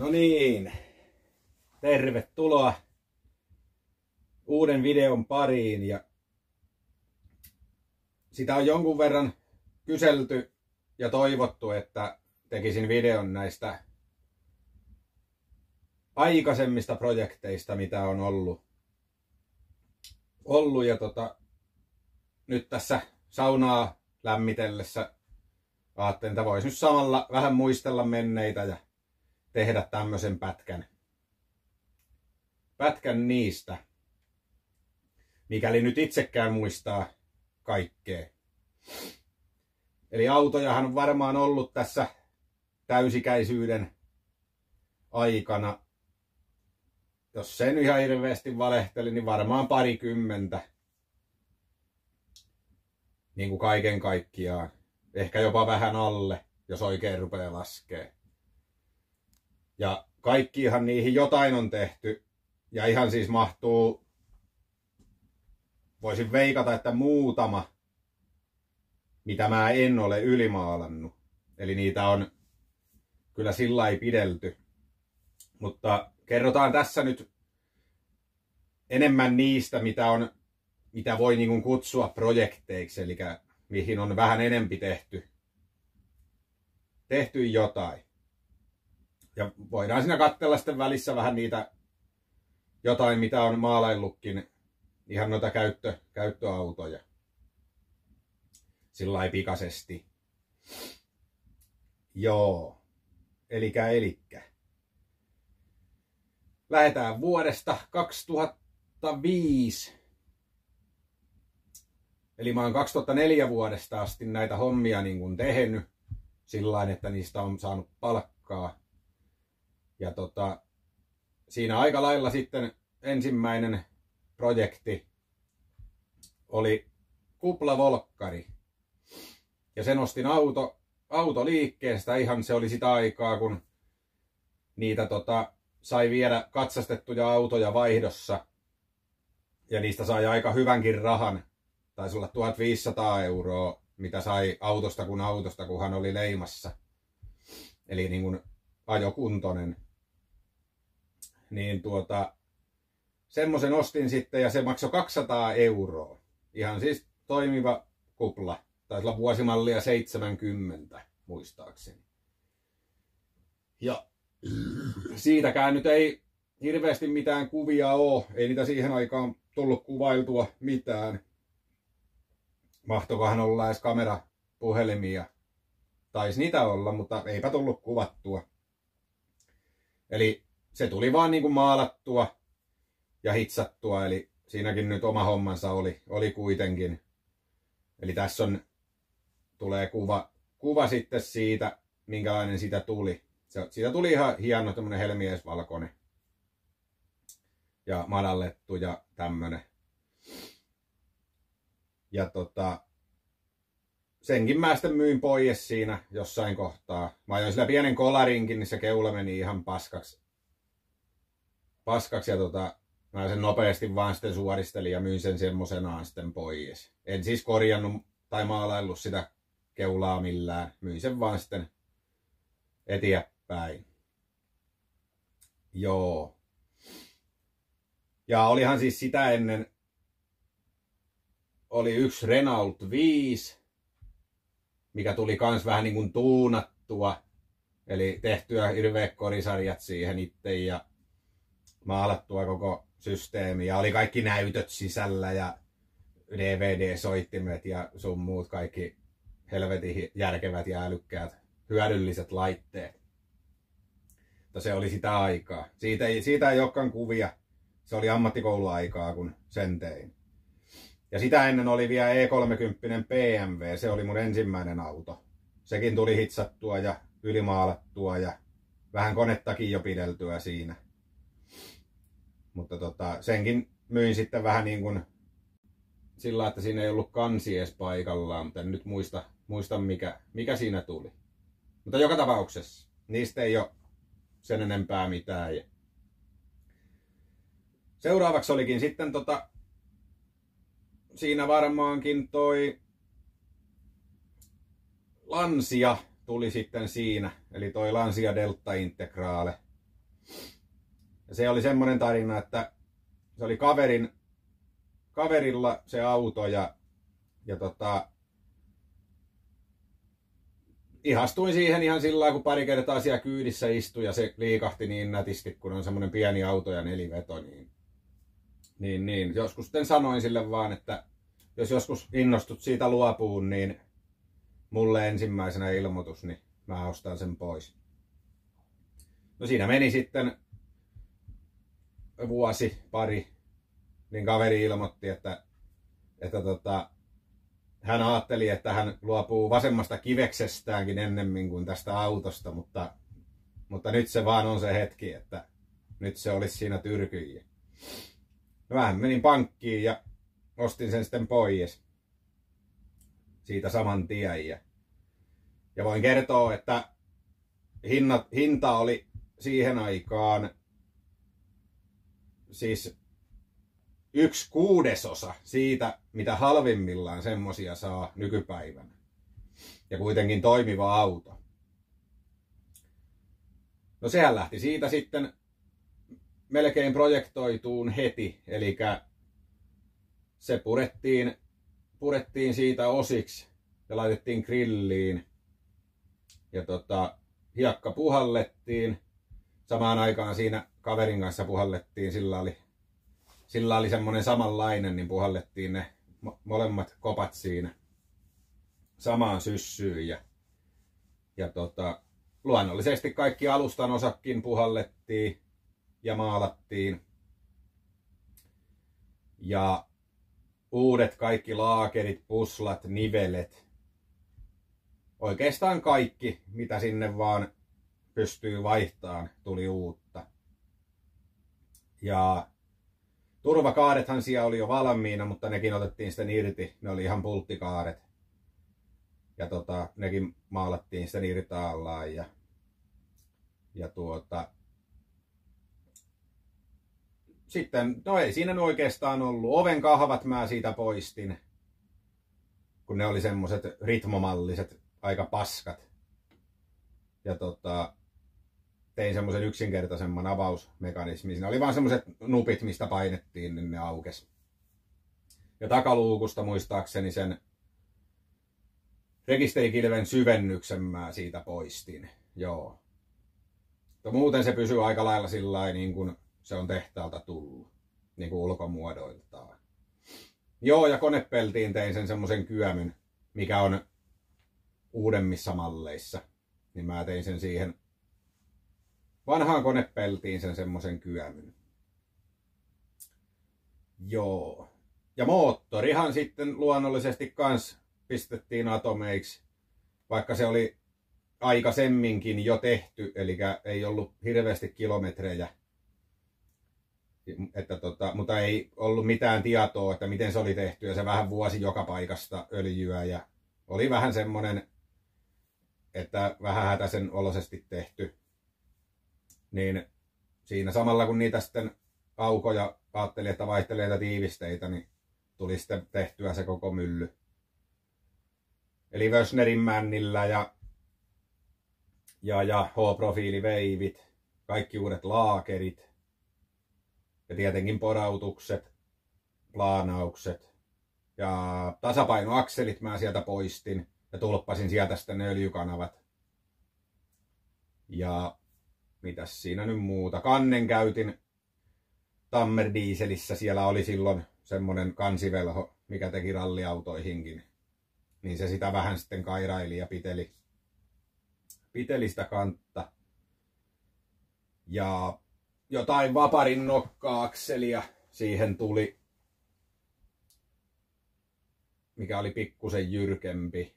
No niin, tervetuloa uuden videon pariin ja sitä on jonkun verran kyselty ja toivottu, että tekisin videon näistä aikaisemmista projekteista, mitä on ollut ja nyt tässä saunaa lämmitellessä ajattelin, että voisi nyt samalla vähän muistella menneitä ja tehdä tämmöisen pätkän niistä, mikäli nyt itsekään muistaa kaikkea. Eli autojahan on varmaan ollut tässä täysikäisyyden aikana, jos sen ihan hirveästi valehteli, niin varmaan parikymmentä. Niin kuin kaiken kaikkiaan. Ehkä jopa vähän alle, jos oikein rupeaa laskemaan. Ja kaikkihan niihin jotain on tehty. Ja ihan siis mahtuu, voisin veikata, että muutama, mitä mä en ole ylimaalannut. Eli niitä on kyllä sillai pidelty. Mutta kerrotaan tässä nyt enemmän niistä, mitä voi niin kuin kutsua projekteiksi. Eli mihin on vähän enempi tehty jotain. Ja voidaan siinä katsella sitten välissä vähän niitä jotain, mitä on maalaillutkin, ihan noita käyttöautoja. Sillai pikaisesti. Joo. Elikkä. Lähdetään vuodesta 2005. Eli mä oon 2004 vuodesta asti näitä hommia niin kuin tehnyt. Sillain, että niistä on saanut palkkaa. Ja siinä aika lailla sitten ensimmäinen projekti oli kuplavolkkari. Ja sen ostin autoliikkeestä. Ihan se oli sitä aikaa, kun niitä sai viedä katsastettuja autoja vaihdossa. Ja niistä sai aika hyvänkin rahan. Taisi olla 1500 €, mitä sai autosta, kun hän oli leimassa. Eli niin kuin ajokuntoinen. Niin semmoisen ostin sitten ja se maksoi 200 €. Ihan siis toimiva kupla. Taisi olla vuosimallia 70 muistaakseni. Ja siitäkään nyt ei hirveästi mitään kuvia ole. Ei niitä siihen aikaan tullut kuvailtua mitään. Mahtokohan olla edes kamerapuhelimia. Taisi niitä olla, mutta eipä tullut kuvattua. Eli se tuli vaan niin kuin maalattua ja hitsattua. Eli siinäkin nyt oma hommansa oli kuitenkin. Eli tässä tulee kuva sitten siitä, minkälainen siitä tuli. Siitä tuli ihan hieno tämmönen helmiesvalkoinen ja madallettu ja tämmönen. Ja senkin mä sitten myin pois siinä jossain kohtaa. Mä ajoin sillä pienen kolarinkin, niin se keula meni ihan paskaksi ja mä sen nopeasti vaan sitten suoristelin ja myin sen semmosenaan sitten pois. En siis korjannut tai maalaillut sitä keulaa millään. Myin sen vaan sitten eteenpäin. Joo. Ja olihan siis sitä ennen oli yksi Renault 5, mikä tuli kans vähän niin kuin tuunattua. Eli tehtyä hirveät korisarjat siihen itse ja maalattua koko systeemi. Ja oli kaikki näytöt sisällä ja DVD-soittimet ja sun muut kaikki helvetin järkevät ja älykkäät hyödylliset laitteet. Mutta se oli sitä aikaa. Siitä ei olekaan kuvia. Se oli ammattikouluaikaa, kun sen tein. Ja sitä ennen oli vielä E30 BMW. Se oli mun ensimmäinen auto. Sekin tuli hitsattua ja ylimaalattua ja vähän konettakin jo pideltyä siinä. Mutta senkin myin sitten vähän niin kuin sillä, että siinä ei ollut kansi edes paikallaan. Mutta en nyt muista mikä siinä tuli. Mutta joka tapauksessa niistä ei ole sen enempää mitään. Seuraavaksi olikin sitten siinä varmaankin toi Lancia tuli sitten siinä. Eli toi Lancia Delta Integrale. Ja se oli semmoinen tarina, että se oli kaverilla se auto ja ihastuin siihen ihan sillä lailla, kun pari kertaa siellä kyydissä istui ja se liikahti niin nätisti, kun on semmoinen pieni auto ja neliveto, niin joskus sitten sanoin sille vaan, että jos joskus innostut siitä luopuun, niin mulle ensimmäisenä ilmoitus, niin mä ostan sen pois. No siinä meni sitten vuosi, pari, niin kaveri ilmoitti, että hän ajatteli, että hän luopuu vasemmasta kiveksestäänkin ennemmin kuin tästä autosta, mutta nyt se vaan on se hetki, että nyt se olisi siinä tyrkyjä. No vähän menin pankkiin ja ostin sen sitten pois siitä saman tien. Ja voin kertoa, että hinta oli siihen aikaan siis 1/6 siitä, mitä halvimmillaan semmosia saa nykypäivänä. Ja kuitenkin toimiva auto. No sehän lähti siitä sitten melkein projektoituun heti. Eli se purettiin siitä osiksi ja laitettiin grilliin. Ja hiekka puhallettiin. Samaan aikaan siinä kaverin kanssa puhallettiin, sillä oli semmonen samanlainen, niin puhallettiin ne molemmat kopat siinä samaan syssyyn. Ja luonnollisesti kaikki alustan osakin puhallettiin ja maalattiin. Ja uudet kaikki laakerit, puslat, nivelet. Oikeastaan kaikki, mitä sinne vaan pystyy vaihtamaan, tuli uutta. Ja turvakaarethan siellä oli jo valmiina, mutta nekin otettiin sitten irti. Ne oli ihan pulttikaaret. Ja nekin maalattiin sitten irtaallaan. Ja sitten, no ei siinä oikeastaan ollut. Oven kahvat mä siitä poistin, kun ne oli semmoset ritmomalliset, aika paskat. Ja tein semmoisen yksinkertaisemman avausmekanismin. Siinä oli vaan semmoset nupit, mistä painettiin, niin ne aukesi. Ja takaluukusta muistaakseni sen rekisterikilven syvennyksen mä siitä poistin. Joo. Mutta muuten se pysyy aika lailla sillain, niin kuin se on tehtaalta tullut. Niin kuin ulkomuodoiltaan. Joo, ja konepeltiin tein sen semmosen kyömyn, mikä on uudemmissa malleissa. Niin mä tein sen siihen vanhaan konepeltiin sen semmosen kyömyn. Joo. Ja moottorihan sitten luonnollisesti kans pistettiin atomeiksi, vaikka se oli aikaisemminkin jo tehty, eli ei ollut hirveästi kilometrejä. Mutta ei ollut mitään tietoa, että miten se oli tehty, ja se vähän vuosi joka paikasta öljyä, ja oli vähän semmonen, että vähän hätäisen oloisesti tehty. Niin siinä samalla kun niitä sitten aukoja ajatteli, että vaihtelee näitä tiivisteitä, niin tuli sitten tehtyä se koko mylly. Eli Wössnerin männillä ja H-profiiliveivit, kaikki uudet laakerit ja tietenkin porautukset, plaanaukset ja tasapainoakselit mä sieltä poistin ja tulppasin sieltä sitten ne öljykanavat. Ja mitäs siinä nyt muuta? Kannen käytin Tammer-dieselissä, siellä oli silloin semmonen kansivelho, mikä teki ralliautoihinkin. Niin se sitä vähän sitten kairaili ja piteli sitä kantta. Ja jotain vaparin nokka-akselia siihen tuli, mikä oli pikkusen jyrkempi.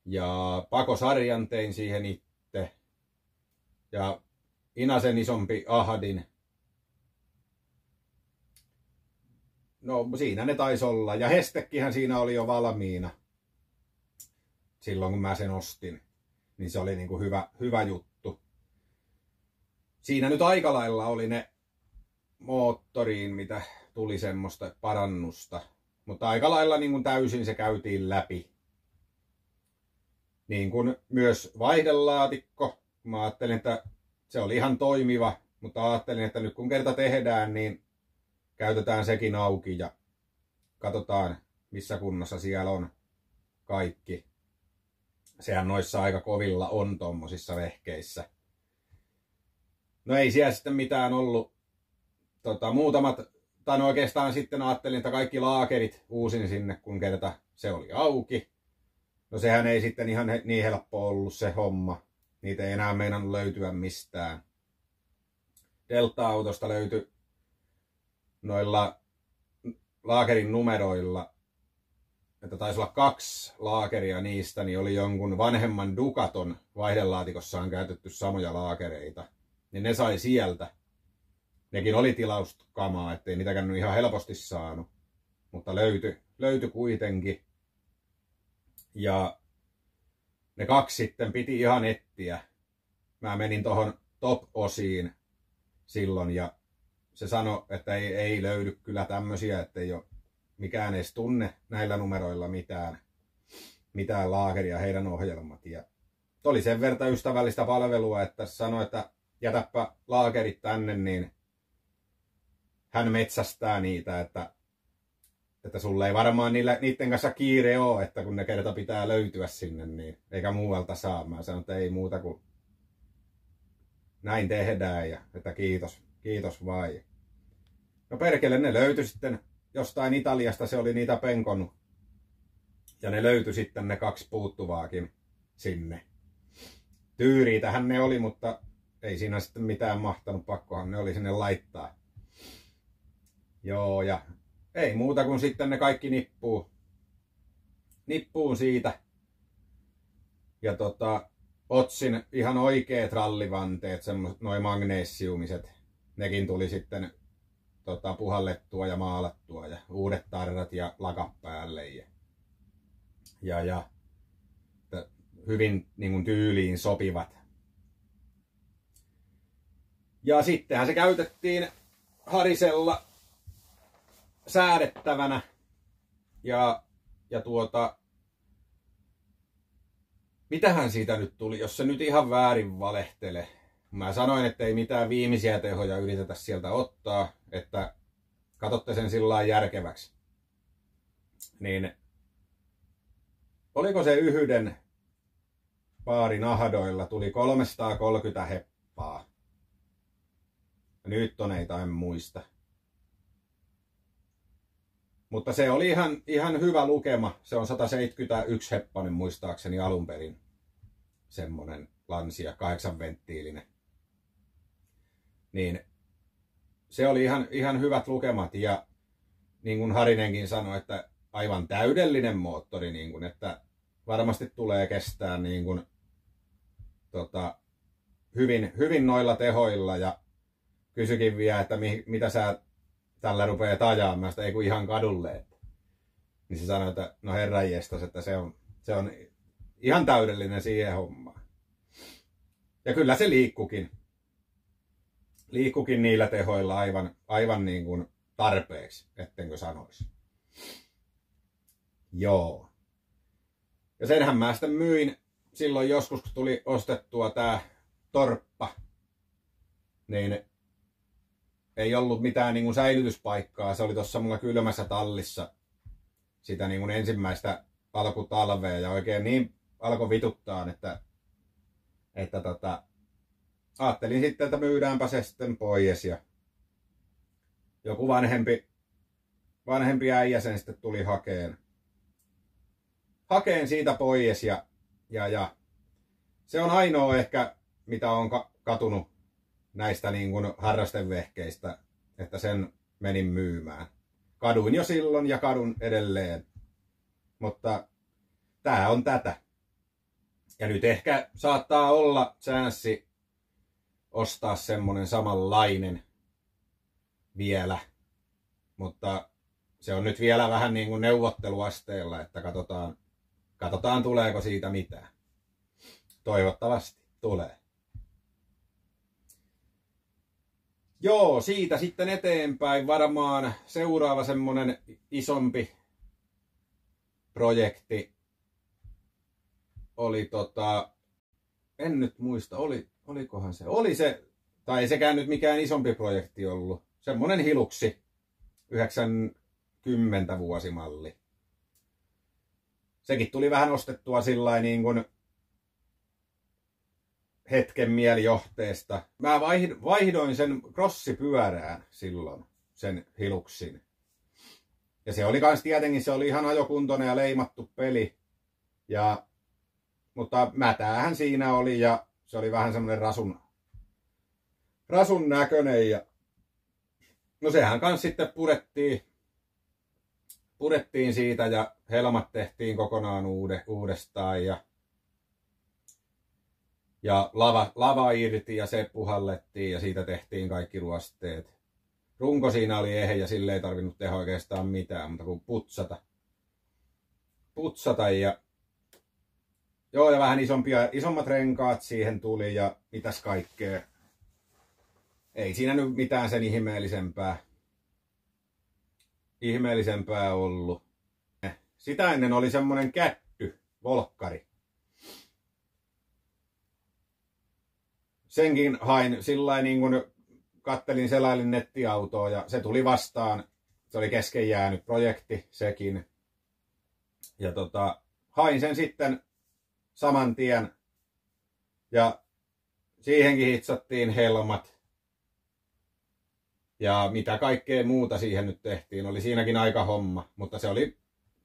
Ja pakosarjan tein siihen itse. Ja Inasen isompi ahdin. No siinä ne taisi olla. Ja Hestekkihän siinä oli jo valmiina. Silloin kun mä sen ostin. Niin se oli niinku hyvä juttu. Siinä nyt aika lailla oli ne moottoriin, mitä tuli semmoista parannusta. Mutta aika lailla niin kuin täysin se käytiin läpi. Niin kuin myös vaihdelaatikko. Mä ajattelin, että se oli ihan toimiva, mutta ajattelin, että nyt kun kerta tehdään, niin käytetään sekin auki ja katsotaan, missä kunnossa siellä on kaikki. Sehän noissa aika kovilla on tommosissa vehkeissä. No ei siellä sitten mitään ollut. Muutamat, tai no oikeastaan sitten ajattelin, että kaikki laakerit uusin sinne, kun kerta se oli auki. No sehän ei sitten ihan niin helppo ollut se homma. Niitä ei enää meinannut löytyä mistään. Delta-autosta löytyi noilla laakerin numeroilla, että taisi olla 2 laakeria niistä, niin oli jonkun vanhemman Ducaton vaihdelaatikossaan käytetty samoja laakereita. Niin ne sai sieltä. Nekin oli tilauskamaa, ettei niitäkään nyt ihan helposti saanut. Mutta löytyi kuitenkin. Ja ne 2 sitten piti ihan etsiä. Mä menin tohon top-osiin silloin ja se sanoi, että ei löydy kyllä tämmösiä, että ei ole mikään edes tunne näillä numeroilla mitään laakeria heidän ohjelmat. Ja oli sen verran ystävällistä palvelua, että sanoi, että jätäpä laakerit tänne, niin hän metsästää niitä, että sulle ei varmaan niiden kanssa kiire ole, että kun ne kerta pitää löytyä sinne, niin eikä muualta saa. Mä sanon, että ei muuta kuin näin tehdään ja että kiitos vai. No perkele, ne löytyi sitten jostain Italiasta, se oli niitä penkonut. Ja ne löytyi sitten ne 2 puuttuvaakin sinne. Tyyriitähän ne oli, mutta ei siinä sitten mitään mahtanut, pakkohan ne oli sinne laittaa. Joo, ja ei muuta kuin sitten ne kaikki nippuun siitä. Ja otsin ihan oikeat rallivanteet, semmoiset noin magneesiumiset. Nekin tuli sitten puhallettua ja maalattua ja uudet tarrat ja lakat päälle. Ja hyvin niin kuin tyyliin sopivat. Ja sittenhän se käytettiin Harisella säädettävänä ja mitähän siitä nyt tuli, jos se nyt ihan väärin valehtele. Mä sanoin, että ei mitään viimeisiä tehoja yritetä sieltä ottaa, että katsotte sen sillä lailla järkeväksi. Niin oliko se yhden paarin ahdoilla tuli 330 heppaa. Newtoneita en muista. Mutta se oli ihan hyvä lukema. Se on 171 heppanen muistaakseni alun perin. Semmonen Lancia 8-venttiilinen. Niin se oli ihan hyvät lukemat ja niin kuin Harinenkin sanoi, että aivan täydellinen moottori, niin kuin, että varmasti tulee kestää niin kuin, hyvin noilla tehoilla ja kysyikin vielä, että mitä sä tällä rupeat ajaa, mä sitä ei kun ihan kadulle. Niin se sanoi, että no herranjestas, että se on ihan täydellinen siihen hommaan. Ja kyllä se liikkukin. Liikkukin niillä tehoilla aivan niin kuin tarpeeksi, ettenkö sanoisi. Joo. Ja senhän mä sitten myin silloin joskus, kun tuli ostettua tää torppa. Niin ei ollut mitään niin kuin säilytyspaikkaa. Se oli tuossa mulla kylmässä tallissa sitä niin kuin ensimmäistä alkutalvea ja oikein niin alkoi vituttaa, että ajattelin sitten, että myydäänpä se sitten pois ja joku vanhempi äijä sen sitten tuli hakeen siitä pois ja se on ainoa ehkä mitä on katunut näistä niin kuin harrastevehkeistä, että sen menin myymään. Kaduin jo silloin ja kadun edelleen, mutta tää on tätä. Ja nyt ehkä saattaa olla chanssi ostaa semmonen samanlainen vielä, mutta se on nyt vielä vähän niin kuin neuvotteluasteella, että katsotaan tuleeko siitä mitään. Toivottavasti tulee. Joo, siitä sitten eteenpäin varmaan seuraava semmonen isompi projekti oli en nyt muista, olikohan se, oli se, tai ei sekään nyt mikään isompi projekti ollut. Semmonen Hiluxi, 90 vuosimalli. Sekin tuli vähän ostettua sillain niin kuin hetken mielijohteesta. Mä vaihdoin sen crossipyörään silloin, sen Hiluxin. Ja se oli kans tietenkin, se oli ihan ajokuntoinen ja leimattu peli. Mutta mätäähän siinä oli ja se oli vähän semmonen rasun näköinen. Ja no sehän kans sitten purettiin siitä ja helmat tehtiin kokonaan uudestaan ja lava irti ja se puhallettiin ja siitä tehtiin kaikki ruosteet. Runko siinä oli ehe ja sille ei tarvinnut tehdä oikeastaan mitään, mutta kuin putsata ja joo, ja vähän isommat renkaat siihen tuli ja mitäs kaikkea. Ei siinä nyt mitään sen ihmeellisempää ollut. Sitä ennen oli semmonen kätty, volkkari. Senkin hain sillain niin kuin selailin nettiautoa ja se tuli vastaan. Se oli kesken jäänyt projekti sekin. Ja hain sen sitten saman tien. Ja siihenkin hitsattiin helmat. Ja mitä kaikkea muuta siihen nyt tehtiin. Oli siinäkin aika homma. Mutta se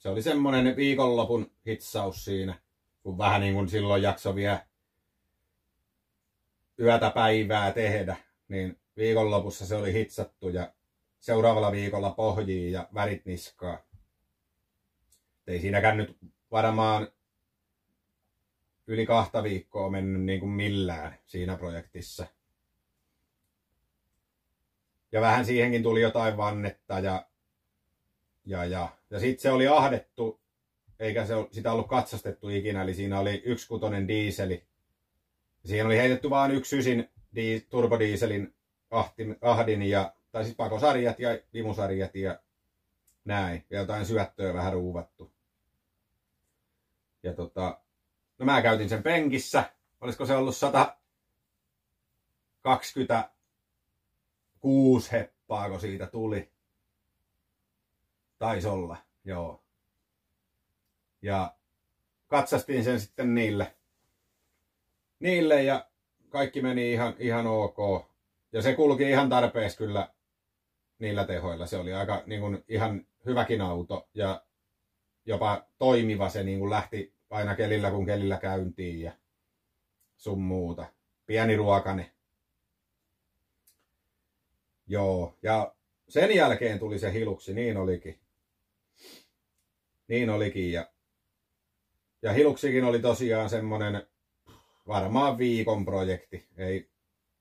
oli semmonen viikonlopun hitsaus siinä. Kun vähän niin kuin silloin jakso vielä yötä päivää tehdä. Niin viikonlopussa se oli hitsattu ja seuraavalla viikolla pohjiin ja värit niskaa. Ei siinäkään nyt varmaan yli 2 viikkoa mennyt niin kuin millään siinä projektissa. Ja vähän siihenkin tuli jotain vannetta ja sitten se oli ahdettu, eikä sitä ollut katsastettu ikinä, eli siinä oli 1.6 diiseli. Siihen oli heitetty vain 1.9 turbodieselin ahdin tai siis pakosarjat ja vimusarjat ja näin. Ja jotain syöttöä vähän ruuvattu. Ja no mä käytin sen penkissä. Olisiko se ollut 126 heppaa, kun siitä tuli. Taisi olla, joo. Ja katsastin sen sitten niille ja kaikki meni ihan ok. Ja se kulki ihan tarpeeksi kyllä niillä tehoilla. Se oli aika niin kuin, ihan hyväkin auto ja jopa toimiva. Se niin kuin lähti aina kelillä kun kelillä käyntiin ja sun muuta. Pieni ruokane. Joo, ja sen jälkeen tuli se Hiluxi, niin olikin. Ja Hiluxikin oli tosiaan semmonen varmaan viikon projekti.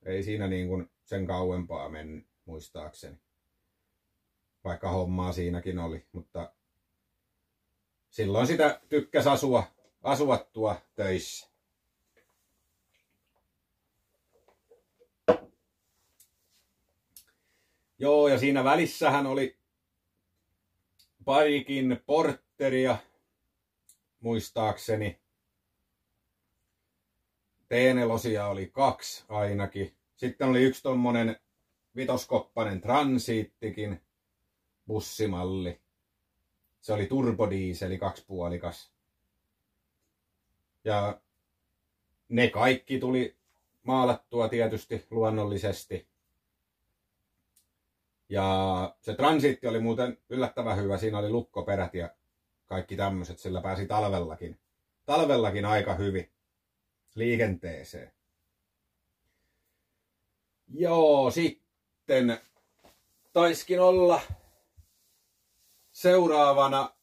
Ei siinä niin kuin sen kauempaa mennyt, muistaakseni. Vaikka hommaa siinäkin oli, mutta silloin sitä tykkäsi asua töissä. Joo, ja siinä välissähän oli parikin porteria, muistaakseni. T4 oli 2 ainakin. Sitten oli yksi tommonen 5-koppanen Transittikin bussimalli. Se oli turbodiiseli 2-puolikas. Ja ne kaikki tuli maalattua tietysti luonnollisesti. Ja se Transitti oli muuten yllättävän hyvä. Siinä oli lukkoperät ja kaikki tämmöiset. Sillä pääsi talvellakin aika hyvin liikenteeseen. Joo, sitten taiskin olla seuraavana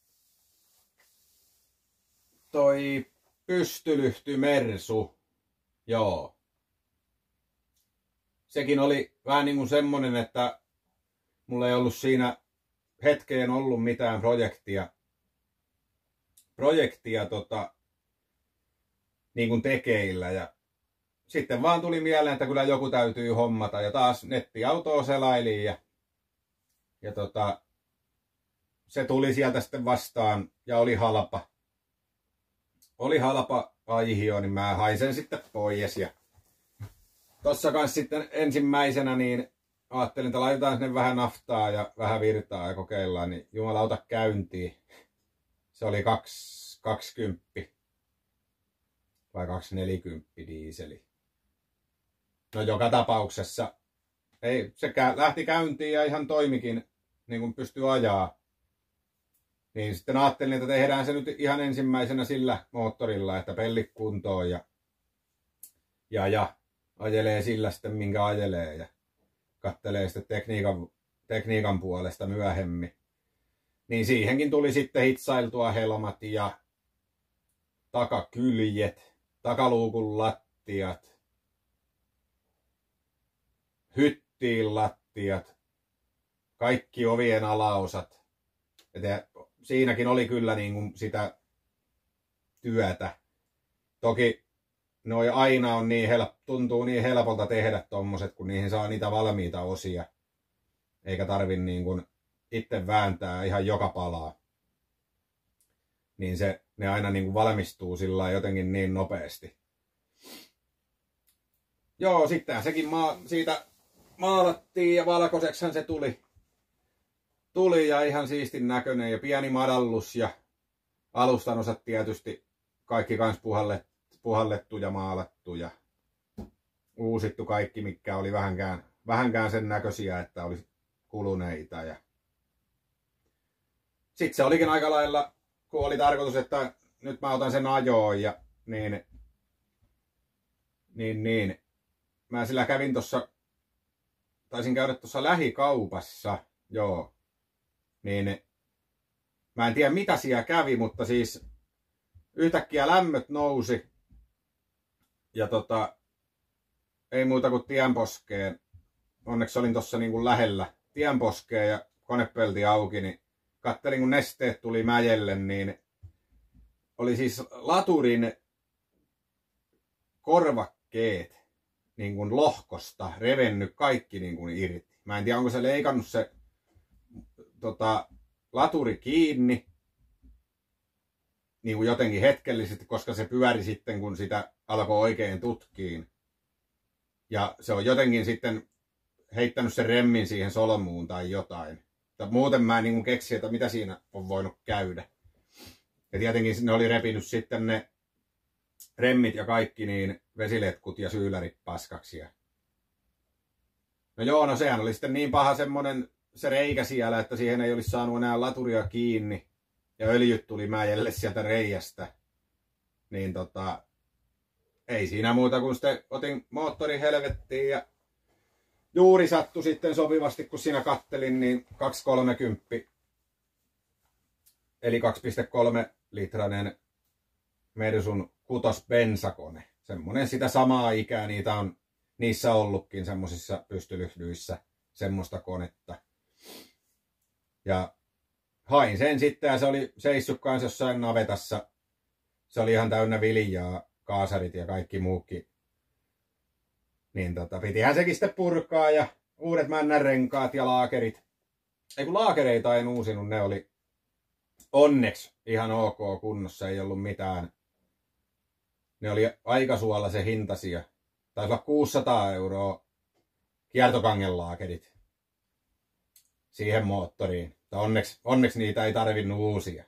toi pystylyhty Mersu. Joo. Sekin oli vähän niin kuin semmonen, että mulla ei ollut siinä hetkeen ollut mitään projektia niin kuin tekeillä ja sitten vaan tuli mieleen, että kyllä joku täytyy hommata ja taas nettiautoa selailiin ja se tuli sieltä sitten vastaan ja oli halpa. Oli halpa aihio, niin mä hain sen sitten pois ja tossa kanssa sitten ensimmäisenä niin ajattelin, että laitetaan sinne vähän naftaa ja vähän virtaa ja kokeillaan, niin jumalauta käyntiin. Se oli 220 vai 240 diiseli. No joka tapauksessa ei, se lähti käyntiin ja ihan toimikin, niin kuin pystyi ajaa. Niin sitten ajattelin, että tehdään se nyt ihan ensimmäisenä sillä moottorilla, että pellit kuntoon ja ajelee sillä sitten minkä ajelee ja kattelee sitten tekniikan puolesta myöhemmin. Niin siihenkin tuli sitten hitsailtua helmat ja takakyljet, takaluukun lattiat, hyttiin lattiat, kaikki ovien alaosat. Ja siinäkin oli kyllä niin kuin sitä työtä. Toki noi aina on niin tuntuu niin helpolta tehdä tommoset, kun niihin saa niitä valmiita osia. Eikä tarvi niin kuin itse vääntää ihan joka palaa. Niin ne aina niin kuin valmistuu sillä jotenkin niin nopeasti. Joo, sittenhän sekin siitä maalattiin ja valkoiseksihan se tuli ja ihan siistin näköinen ja pieni madallus ja alustan osat tietysti kaikki kans puhallettu ja maalattu ja uusittu kaikki, mikä oli vähänkään sen näköisiä, että olisi kuluneita. Ja sitten se olikin aika lailla, kun oli tarkoitus, että nyt mä otan sen ajoon ja niin. Mä sillä taisin käydä tuossa lähikaupassa, joo. Niin mä en tiedä mitä siellä kävi, mutta siis yhtäkkiä lämmöt nousi ja ei muuta kuin tienposkeen. Onneksi olin tuossa niin kuin lähellä tienposkeen ja konepelti auki, niin kattelin kun nesteet tuli mäjelle, niin oli siis laturin korvakkeet niin kuin lohkosta revennyt kaikki niin kuin irti. Mä en tiedä onko se leikannut se laturi kiinni niin kuin jotenkin hetkellisesti, koska se pyöri sitten, kun sitä alkoi oikein tutkiin. Ja se on jotenkin sitten heittänyt sen remmin siihen solmuun tai jotain. Muuten mä en niin kuin keksi, että mitä siinä on voinut käydä. Ja tietenkin ne oli repinyt sitten ne remmit ja kaikki niin vesiletkut ja syylärit paskaksi. No joo, no sehän oli sitten niin paha semmonen se reikä siellä, että siihen ei olisi saanut enää laturia kiinni. Ja öljyt tuli mäjelle sieltä reiästä. Niin ei siinä muuta kuin sitten otin moottorin helvettiin ja juuri sattui sitten sopivasti, kun siinä kattelin, niin 230 eli 2,3 litrainen Mersun kutosbensakone. Semmonen sitä samaa ikää, niitä on niissä ollutkin semmosissa pystylyhdyissä semmoista konetta. Ja hain sen sitten ja se oli seissyt kanssa jossain navetassa. Se oli ihan täynnä viljaa, kaasarit ja kaikki muukin. Niin pitihän sekin sitten purkaa ja uudet männänrenkaat ja laakerit. Ei kun laakereita en uusinut, ne oli onneksi ihan ok kunnossa, ei ollut mitään. Ne oli aika suolaisen hintaisia. Taisi olla 600 € kiertokangelaakerit siihen moottoriin. Onneksi niitä ei tarvinnut uusia.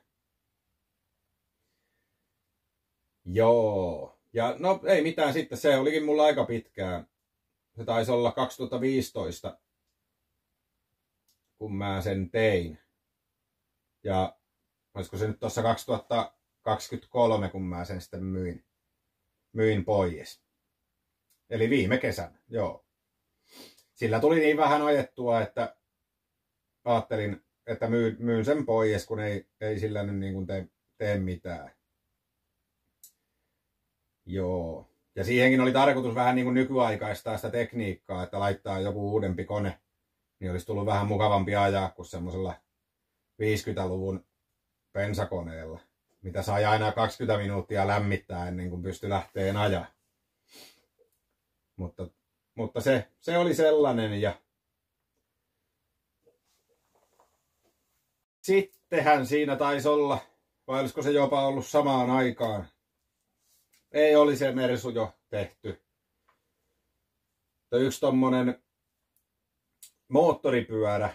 Joo. Ja no ei mitään sitten, se olikin mulla aika pitkään. Se taisi olla 2015, kun mä sen tein. Ja olisiko se nyt tuossa 2023, kun mä sen sitten myin pois. Eli viime kesänä, joo. Sillä tuli niin vähän ajettua, että ajattelin, että myyn sen pois, kun ei sillä nyt niin kuin tee mitään. Joo. Ja siihenkin oli tarkoitus vähän niin kuin nykyaikaistaa sitä tekniikkaa, että laittaa joku uudempi kone, niin olisi tullut vähän mukavampi ajaa kuin semmoisella 50-luvun bensakoneella, mitä sai aina 20 minuuttia lämmittää ennen kuin pystyi lähteen ajaa. Mutta se oli sellainen ja sittenhän siinä taisi olla, vai olisiko se jopa ollut samaan aikaan. Ei oli se Mersu jo tehty. yksi tommonen moottoripyörä,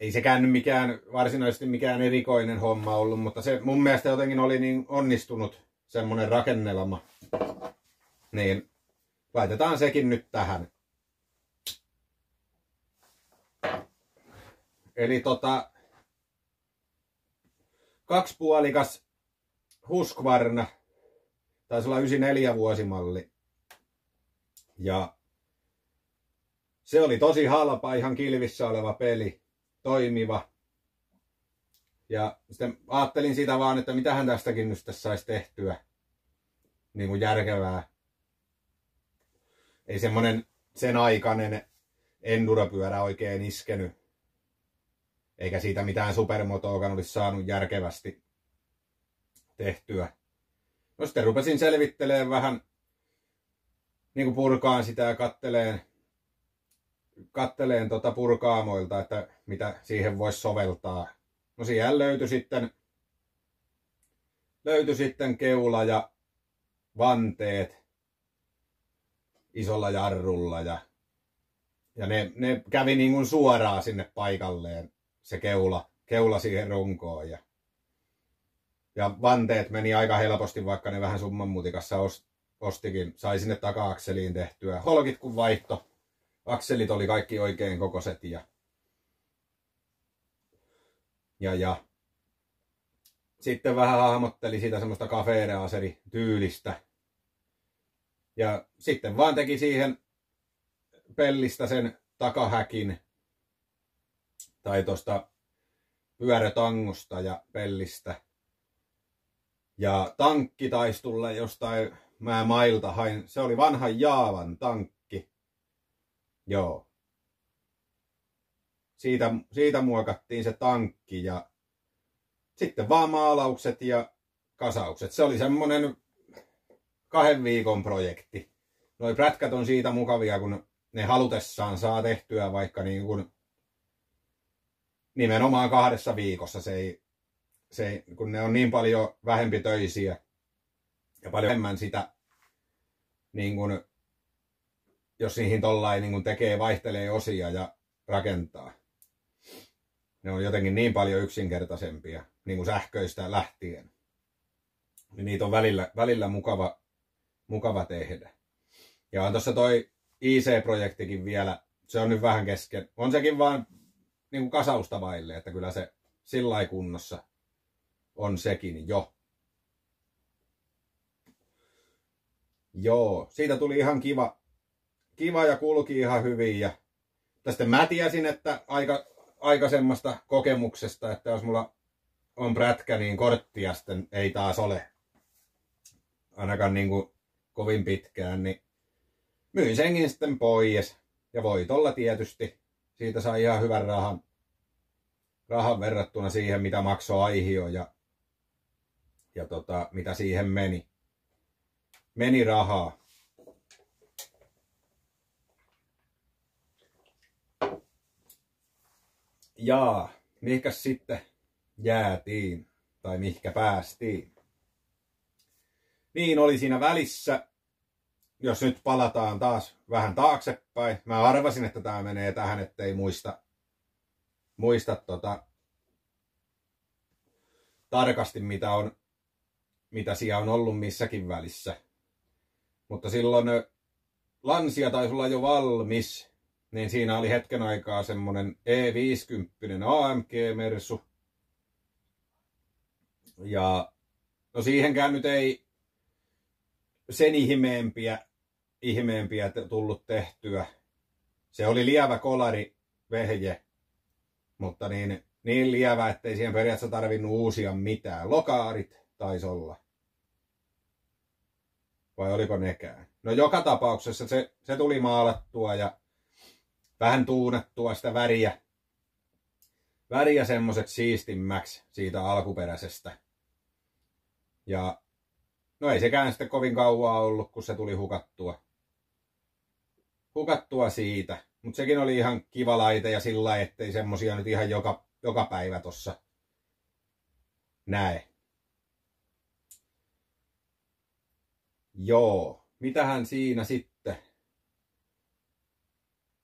ei sekään nyt varsinaisesti mikään erikoinen homma ollut, mutta se mun mielestä jotenkin oli niin onnistunut semmonen rakennelma. Niin laitetaan sekin nyt tähän. Eli kaksipuolikas Husqvarna, taisi olla 94 vuosimalli. Ja se oli tosi halpa, ihan kilvissä oleva peli, toimiva. Ja sitten ajattelin sitä vaan, että mitähän tästäkin nyt saisi tehtyä niin kuin järkevää. Ei semmonen sen aikainen enduropyörä oikein iskenyt. Eikä siitä mitään supermotoakaan olisi saanut järkevästi tehtyä. No sitten rupesin selvittelemään vähän, niin kuin purkaan sitä ja katteleen purkaamoilta, että mitä siihen voisi soveltaa. No siihen löytyi sitten keula ja vanteet isolla jarrulla ja ne kävi niin kuin suoraan sinne paikalleen, se keula siihen runkoon ja vanteet meni aika helposti, vaikka ne vähän summanmutikassa ostikin. Sai sinne taka-akseliin tehtyä. Holkit kun vaihto. Akselit oli kaikki oikein kokoiset ja sitten vähän hahmotteli sitä semmoista Café Racerin tyylistä. Ja sitten vaan teki siihen pellistä sen takahäkin tai tosta pyörötangosta ja pellistä. Ja tankki taisi tulla jostain mailta hain. Se oli vanha Jaavan tankki. Joo. Siitä muokattiin se tankki ja sitten vaan maalaukset ja kasaukset. Se oli semmonen 2 viikon projekti. Noi prätkät on siitä mukavia, kun ne halutessaan saa tehtyä vaikka niin kuin nimenomaan 2 viikossa. Kun ne on niin paljon vähempi töisiä ja paljon enemmän sitä, niin kun, jos niihin tollain niin kun vaihtelee osia ja rakentaa. Ne on jotenkin niin paljon yksinkertaisempia, niin kuin sähköistä lähtien. Niin niitä on välillä mukava tehdä. Ja on tuossa toi IC-projektikin vielä, se on nyt vähän kesken. On sekin vaan niin kuin kasausta vaille, että kyllä se sillai kunnossa on sekin jo. Joo, siitä tuli ihan kiva ja kulki ihan hyvin. Ja tästä mä tiesin, että aikaisemmasta kokemuksesta, että jos mulla on prätkä, niin korttia sitten ei taas ole ainakaan niin kuin kovin pitkään, niin myin senkin sitten pois. Ja voitolla tietysti. Siitä sai ihan hyvän rahan verrattuna siihen, mitä maksoi aihio ja mitä siihen meni rahaa. Jaa, mihkäs sitten jäätiin tai mihkä päästiin. Niin oli siinä välissä, jos nyt palataan taas vähän taaksepäin. Mä arvasin, että tää menee tähän, ettei muista tarkasti mitä siellä on ollut missäkin välissä. Mutta silloin Lancia taisi olla jo valmis, niin siinä oli hetken aikaa semmonen E50 AMG-mersu. Ja no siihenkään nyt ei sen ihmeempiä tullut tehtyä. Se oli lievä kolari vehje, mutta niin lievä, ettei siihen periaatteessa tarvinnut uusia mitään. Lokaarit taisi olla. Vai oliko nekään? No joka tapauksessa se tuli maalattua ja vähän tuunattua sitä väriä semmoiseksi siistimmäksi siitä alkuperäisestä. Ja no ei sekään sitten kovin kauaa ollut, kun se tuli hukattua siitä. Mutta sekin oli ihan kiva laite ja sillä lailla, ettei semmosia nyt ihan joka päivä tossa näe. Joo, mitähän siinä sitten?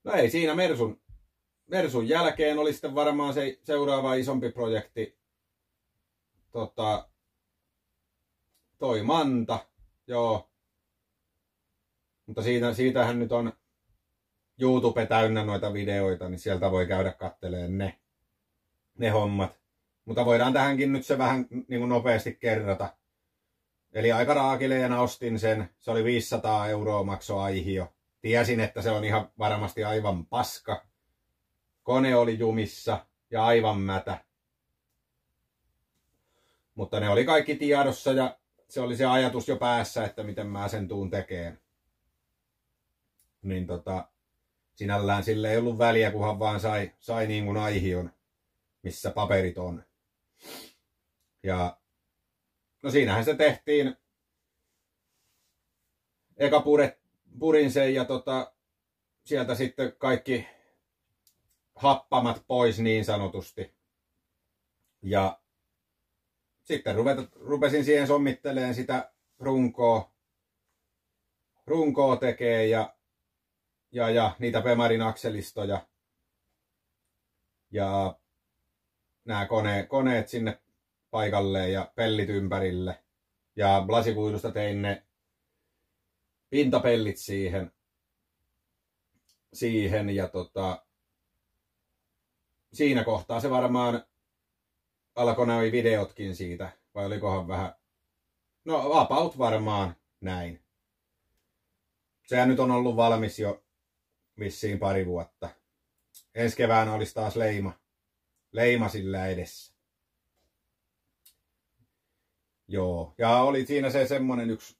No ei siinä Mersun jälkeen oli sitten varmaan se seuraava isompi projekti. Toi Manta, joo. Mutta siitähän nyt on YouTube täynnä noita videoita, niin sieltä voi käydä katselemaan ne hommat. Mutta voidaan tähänkin nyt se vähän niin kuin nopeasti kerrata. Eli aika raakileena ostin sen. Se oli 500 € maksoi aihio. Tiesin, että se on ihan varmasti aivan paska. Kone oli jumissa ja aivan mätä. Mutta ne oli kaikki tiedossa ja se oli se ajatus jo päässä, että miten mä sen tuun tekeen. Niin sinällään sille ei ollut väliä, kunhan vaan sai niin kuin aihion, missä paperit on. Ja no siinähän se tehtiin. Eka purin sen ja sieltä sitten kaikki happamat pois niin sanotusti. Ja sitten rupesin siihen sommitteleen sitä runkoa tekee ja niitä Bemarin akselistoja. Ja nämä koneet sinne paikalleen ja pellit ympärille. Ja lasikuidusta tein ne pintapellit siihen ja siinä kohtaa se varmaan alkoi nämä videotkin siitä, vai olikohan vähän, no about varmaan näin. Sehän nyt on ollut valmis jo vissiin pari vuotta. Ensi keväänä olisi taas leima sillä edessä. Joo, ja oli siinä se semmonen yksi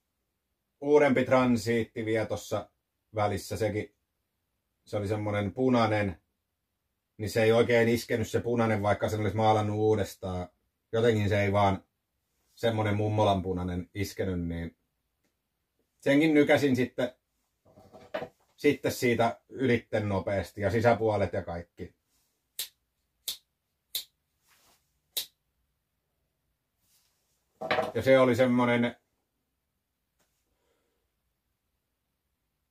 uudempi transiitti vielä tossa välissä, se oli semmonen punainen, niin se ei oikein iskenyt se punainen, vaikka sen olisi maalannut uudestaan. Jotenkin se ei vaan semmonen mummolan punainen iskenyt, niin senkin nykäsin sitten siitä ylitten nopeasti ja sisäpuolet ja kaikki. Ja se oli semmonen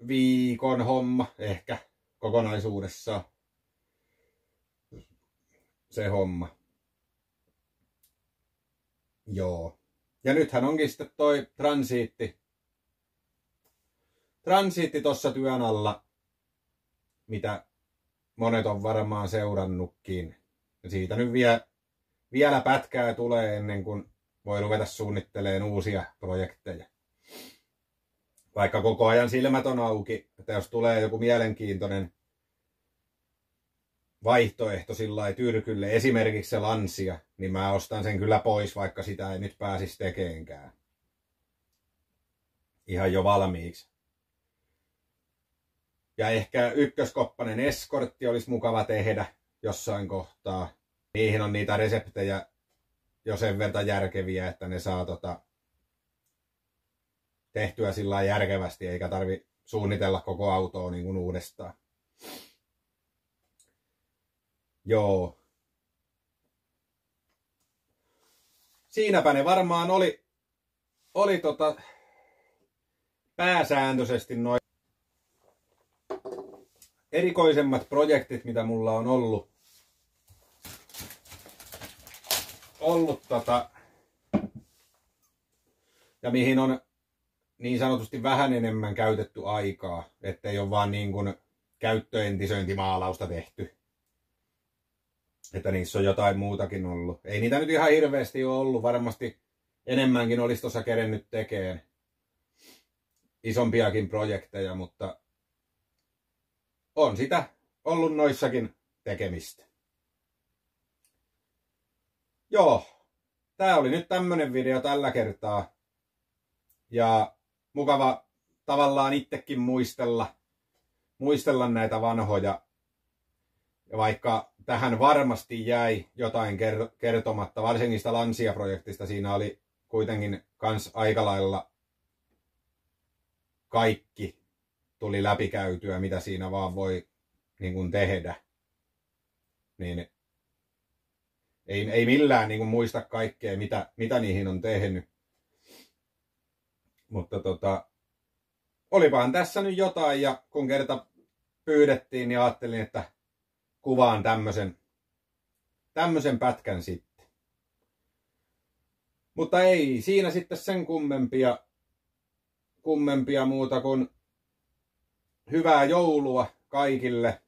viikon homma ehkä kokonaisuudessaan. Se homma. Joo. Ja nythän onkin sitten toi transiitti tossa työn alla, mitä monet on varmaan seurannutkin. Ja siitä nyt vielä pätkää tulee ennen kuin voi ruveta suunnittelemaan uusia projekteja. Vaikka koko ajan silmät on auki, että jos tulee joku mielenkiintoinen vaihtoehto sillai tyrkylle, esimerkiksi se Lancia, niin mä ostan sen kyllä pois, vaikka sitä ei nyt pääsisi tekeenkään. Ihan jo valmiiksi. Ja ehkä ykköskoppanen Escortti olisi mukava tehdä jossain kohtaa. Niihin on niitä reseptejä jo sen verran järkeviä, että ne saa tehtyä sillä järkevästi, eikä tarvi suunnitella koko autoa niin kuin uudestaan. Joo. Siinäpä ne varmaan oli pääsääntöisesti noin erikoisemmat projektit, mitä mulla on ollut ja mihin on niin sanotusti vähän enemmän käytetty aikaa, ettei ole vaan niin kuin käyttöentisöintimaalausta tehty. Että niissä on jotain muutakin ollut. Ei niitä nyt ihan hirveästi ole ollut. Varmasti enemmänkin olisi tuossa kerennyt tekemään isompiakin projekteja, mutta on sitä ollut noissakin tekemistä. Joo, tää oli nyt tämmönen video tällä kertaa. Ja mukava tavallaan itsekin muistella näitä vanhoja. Ja vaikka tähän varmasti jäi jotain kertomatta, varsinkin sitä Lancia-projektista, siinä oli kuitenkin kans aika lailla kaikki tuli läpikäytyä, mitä siinä vaan voi niin kuin tehdä. Niin ei millään niin kuin muista kaikkea, mitä niihin on tehnyt. Mutta olipahan tässä nyt jotain, ja kun kerta pyydettiin, niin ajattelin, että kuvaan tämmösen pätkän sitten. Mutta ei siinä sitten sen kummempia muuta kuin hyvää joulua kaikille.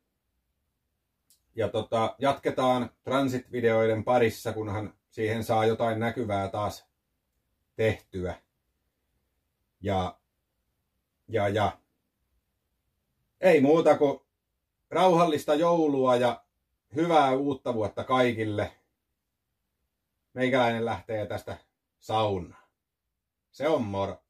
Ja jatketaan transit-videoiden parissa, kunhan siihen saa jotain näkyvää taas tehtyä. Ja ei muuta kuin rauhallista joulua ja hyvää uutta vuotta kaikille. Meikäläinen lähtee tästä saunaan. Se on moro.